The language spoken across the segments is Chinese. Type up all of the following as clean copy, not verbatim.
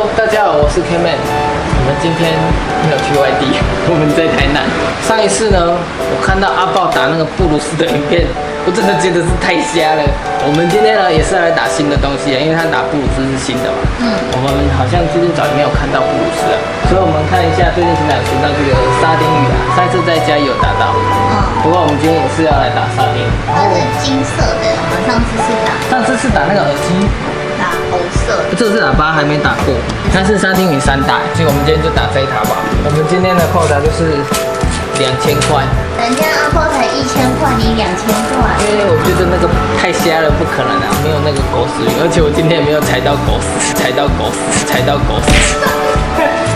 Hello， 大家好，我是 Kman。我们今天没有去外地，我们在台南。上一次呢，我看到阿豹打那个布鲁斯的影片，我真的觉得是太瞎了。我们今天呢也是要来打新的东西，因为他打布鲁斯是新的嘛。我们好像最近早也没有看到布鲁斯了，所以我们看一下最近前两寻到这个沙丁鱼啊，上一次在家也有打到。不过我们今天也是要来打沙丁鱼。它是金色的，我们上次是打那个耳机。红色的，这是喇叭还没打过，它是沙丁鱼3代，所以我们今天就打这一塔吧。我们今天的扣打就是2000块。人家阿豹才1000块，你2000块。因为我觉得那个太瞎了，不可能啊，没有那个狗屎运，而且我今天也没有踩到狗屎。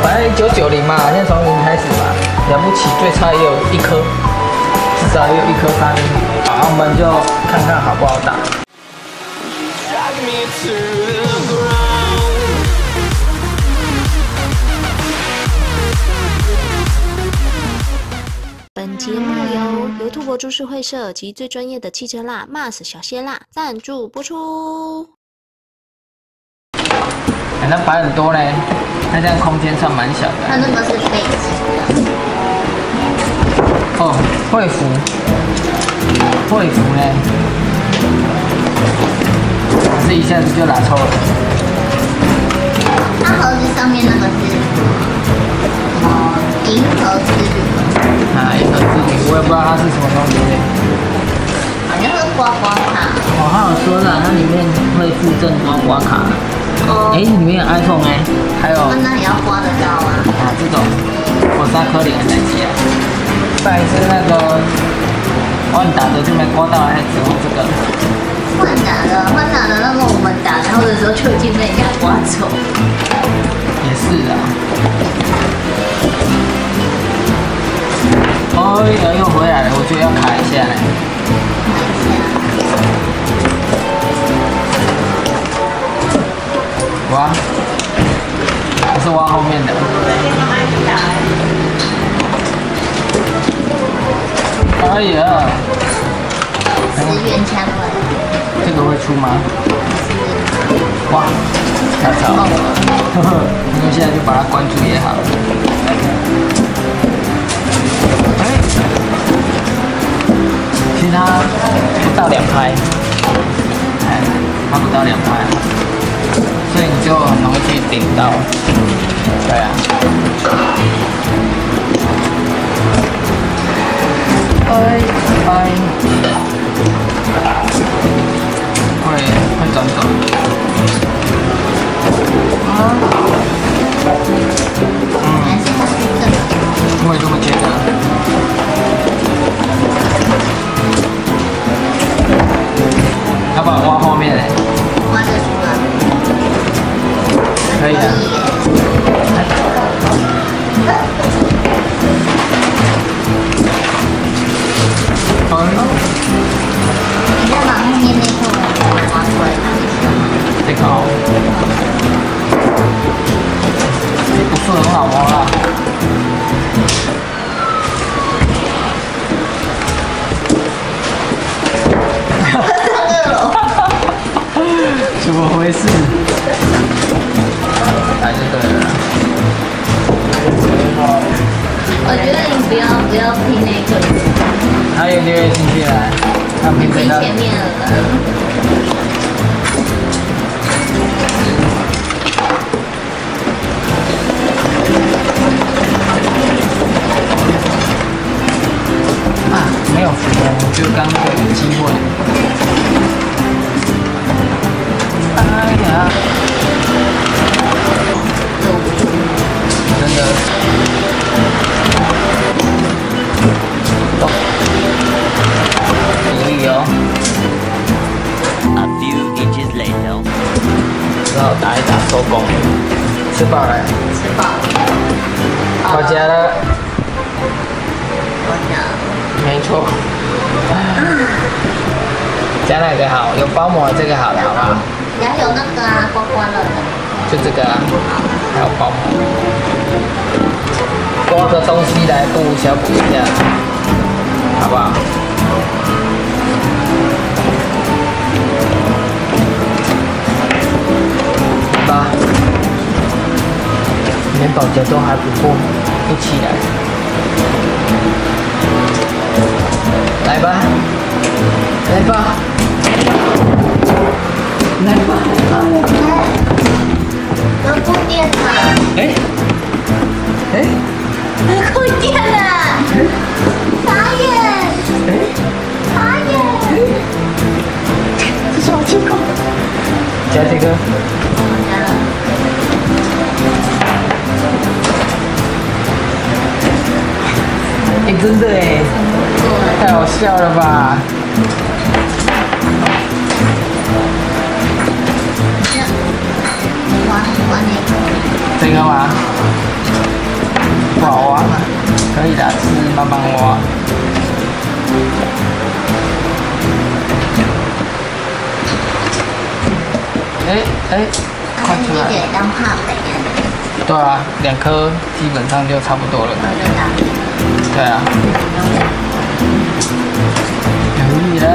反正990嘛，先从0开始嘛，了不起最差也有1颗，至少也有1颗沙丁鱼。好，我们就看看好不好打。本节目由兔博株式会社及最专业的汽车辣 MAS 小鲜辣赞助播出。它摆很多嘞，它这样空间算蛮小的。它那个是背景。哦，会服嘞。这一下子就拿抽了。它盒子上面那个是什么？银河之旅。银河之旅，我也不知道它是什么东西嘞。好像是刮刮卡。它有说的，它里面会附赠刮刮卡。里面有 iPhone 还有。那也要刮得到啊。这种我3颗0的在接。上一次那个万达的就没刮到，还只有这个。万达的那个我们打到的时候就已经被人家刮走。也是啊。又回来了，我觉得要卡一下。挖，我是挖后面的。哎呀10元枪了。这个会出吗？哇，太吵了。因为现在就把它关注也好。其实它不到2拍，它不到2拍，所以你就很容易去顶到。对啊。拜。会转走。我也这么觉得。要不然挖后面嘞？挖得出来。可以的。你再把后面那块挖出来看一下。这个哦，不是很好挖啦。怎么回事？来就对了。我觉得你不要拼那个。他有留进去来，他拼这个。前面了。没有符合，我觉得刚刚有机会。哎呀，真的。努力哦。A few inches later， 只好打一打收工。吃饱了。吃饱了。到家了。我的。没错。加哪个好？有包膜这个好了，好不好？也有那个啊，刮刮乐的。就这个啊，还有包膜。刮个东西来小补一下，好不好？吧。保夹都还不过，一起来，来吧，来吧，来吧，有固电了，哎，固电了，傻眼，傻眼，这是我监控，加这个，哎，真的哎，太好笑了吧？玩这个吗？不好挖吗？可以的，是慢慢挖。快出来！你得当怕肥啊，对啊，2颗基本上就差不多了。对啊，可以了，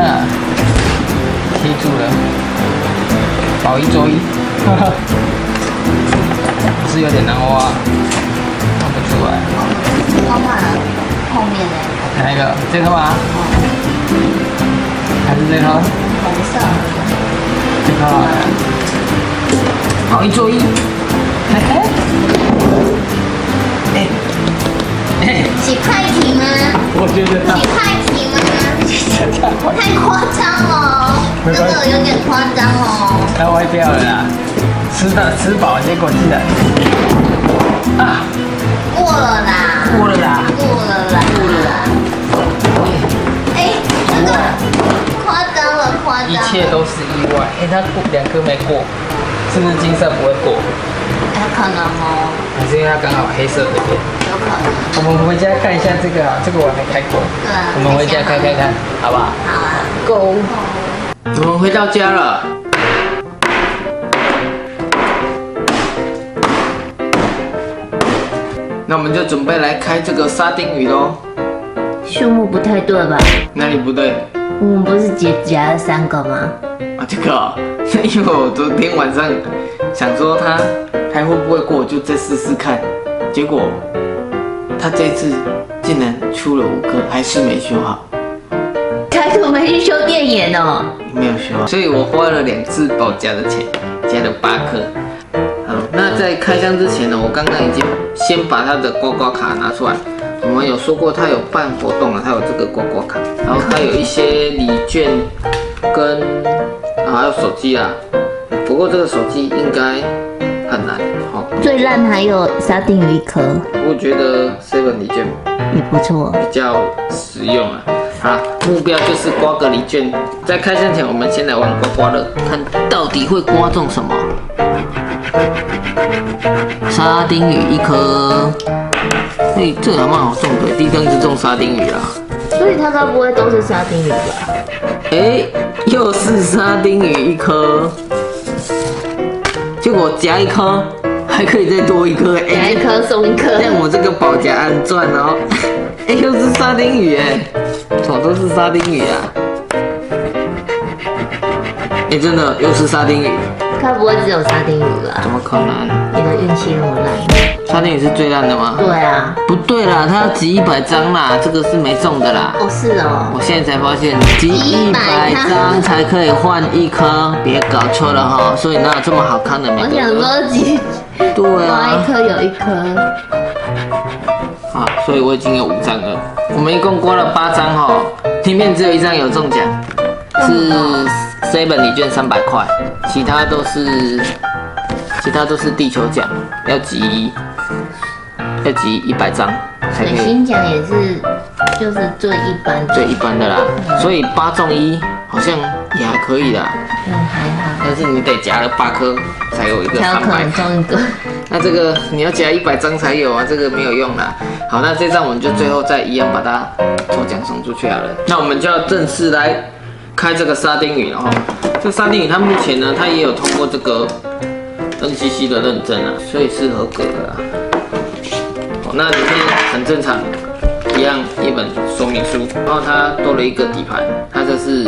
贴住了，保1做1，是有点难挖，挖不出来。挖完了，后面呢？哪一个？这颗吗？还是这颗？红色。这颗好了。保1做1，嘿嘿。洗派题吗？我觉得洗派题吗？太夸张了，这个有点夸张哦。它歪掉了啦，吃饱结果竟然啊，过了啦，过了啦，过了啦，过了啦。哎，这个夸张了，夸张。一切都是意外。它过2颗没过，是不是金色不会过？有可能哦，还是因为它刚好黑色这边？有可能。我们回家看一下这个啊，这个我还没开过。对啊。我们回家开看，好不好？好啊。 Go。我们回到家了。那我们就准备来开这个沙丁鱼喽。数目不太对吧？哪里不对？我们不是夹了3个吗？啊，这个、哦，因为我昨天晚上想说它还会不会过，就再试试看。结果它这次竟然出了5颗，还是没修好。他怎么没去修电眼哦？没有修好，所以我花了2次保夹的钱，加了8颗。好，那在开箱之前呢，我刚刚已经先把它的刮刮卡拿出来。我们有说过它有办活动了，它有这个刮刮卡，然后它有一些礼券跟还有手机啦。不过这个手机应该很难哦。最烂还有沙丁鱼1颗，我觉得 7 礼券也不错。比较实用啊。好，目标就是刮个礼券。在开箱前，我们先来玩刮刮乐，看到底会刮中什么。沙丁鱼1颗，这个还蛮好中的，第一根是中沙丁鱼啦。所以它该不会都是沙丁鱼吧？又是沙丁鱼1颗，结果夹1颗，还可以再多1颗，夹1颗送1颗。但我这个保夹很赚哦。又是沙丁鱼都是沙丁鱼啊！真的又是沙丁鱼。该不会只有沙丁鱼吧？怎么可能？你的运气那么烂？沙丁鱼是最烂的吗？对啊。不对啦，它要集100张啦，这个是没中的啦。哦，是哦。我现在才发现，集100张才可以换1颗，别搞错了哈。所以哪有这么好看的每个？我想说集，对啊，刮1颗有1颗。啊，所以我已经有5张了。我们一共刮了8张哈，里面只有1张有中奖，是7礼券300块，其他都是地球奖，要集100张才可以。水星奖也是，就是最一般的。最一般的啦，所以8中1好像也还可以啦。还好。但是你得夹了8颗才有一个才有可能300。中1个。那这个你要夹100张才有啊，这个没有用啦。好，那这张我们就最后再一样把它抽奖送出去好了。那我们就要正式来开这个沙丁鱼了哈。这沙丁鱼它目前呢，它也有通过这个 NCC 的认证啊，所以是合格的啦。好，那里面很正常，一样一本说明书，然后它多了一个底盘，它这是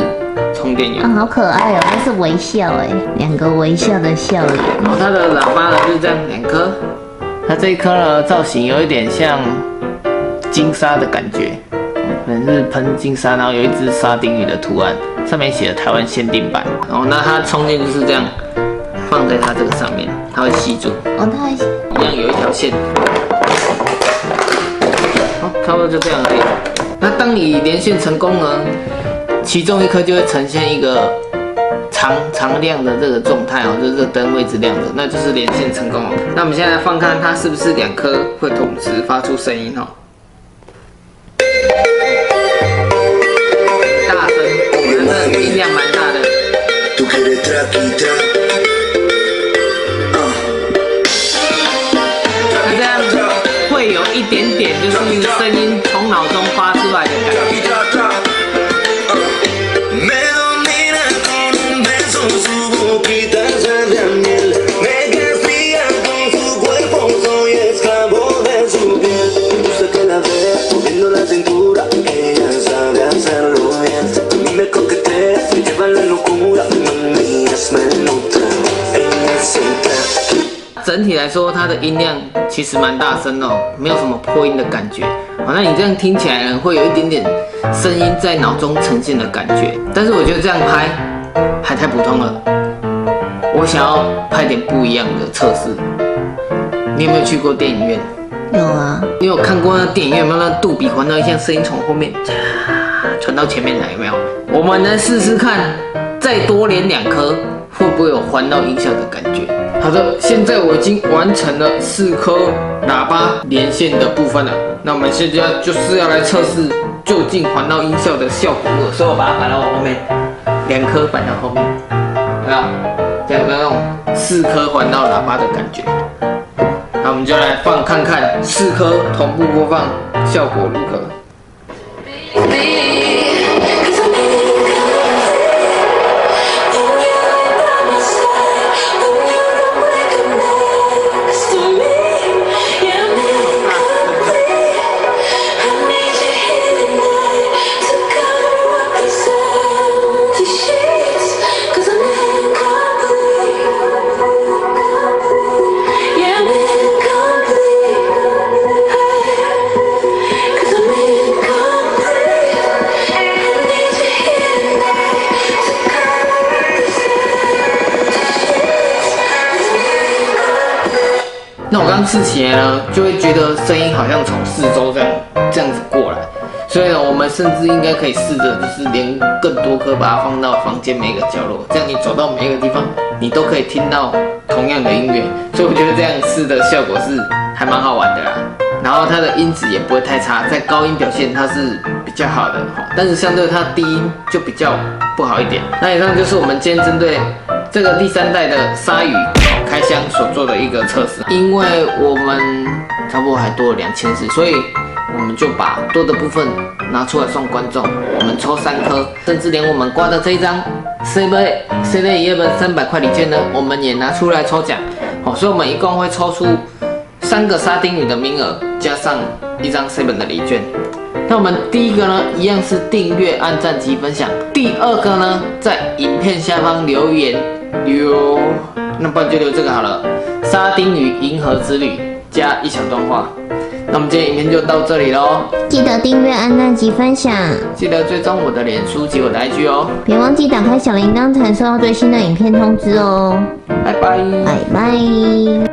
充电用。好可爱哦，那是微笑哎，2个微笑的笑脸。然后它的喇叭呢就是这样2颗，它这一颗呢，造型有一点像金沙的感觉，可能是喷金沙，然后有一只沙丁鱼的图案，上面写的台湾限定版。然后那它充电就是这样，放在它这个上面，它会吸住。哦，它还一样有一条线。好，差不多就这样而已。那当你连线成功呢，其中一颗就会呈现一个常亮的这个状态哦，就是这个灯会一直亮着，那就是连线成功哦。那我们现在来放看它是不是2颗会同时发出声音哦。大声，我们的音量蛮大的。那这样会有一点点就是声音从脑中发出来的感觉。整体来说，它的音量其实蛮大声哦，没有什么破音的感觉。好，那你这样听起来呢，会有一点点声音在脑中呈现的感觉。但是我觉得这样拍还太普通了，我想要拍点不一样的测试。你有没有去过电影院？有啊。你有看过那电影院有没有那杜比环绕音像声音从后面传到前面来？有没有？我们来试试看，再多连2颗，会不会有环绕音效的感觉？好的，现在我已经完成了4颗喇叭连线的部分了。那我们现在就是要来测试究竟环绕音效的效果如何。所以我把它摆到我后面，2颗摆到后面，有没有？这样那种4颗环绕喇叭的感觉。那我们就来放看看4颗同步播放效果如何。那我刚试起来呢，就会觉得声音好像从四周这样子过来，所以呢，我们甚至应该可以试着就是连更多颗把它放到房间每一个角落，这样你走到每一个地方，你都可以听到同样的音乐。所以我觉得这样试的效果是还蛮好玩的啦。然后它的音质也不会太差，在高音表现它是比较好的，但是相对它低音就比较不好一点。那以上就是我们今天针对这个第3代的鲨鱼开箱所做的一个测试。因为我们差不多还多了2000只，所以我们就把多的部分拿出来送观众。我们抽3颗，甚至连我们刮的这一张 Seven-Eleven 300块礼券呢，我们也拿出来抽奖。好，所以我们一共会抽出3个沙丁鱼的名额，加上1张 Seven 的礼券。那我们第一个呢，一样是订阅、按赞及分享。第二个呢，在影片下方留言留，那不然就留这个好了，沙丁鱼银河之旅加1小段话。那我们今天影片就到这里咯，记得订阅、按赞及分享，记得追踪我的脸书及我的 IG 哦，别忘记打开小铃铛才收到最新的影片通知哦。拜拜，拜拜。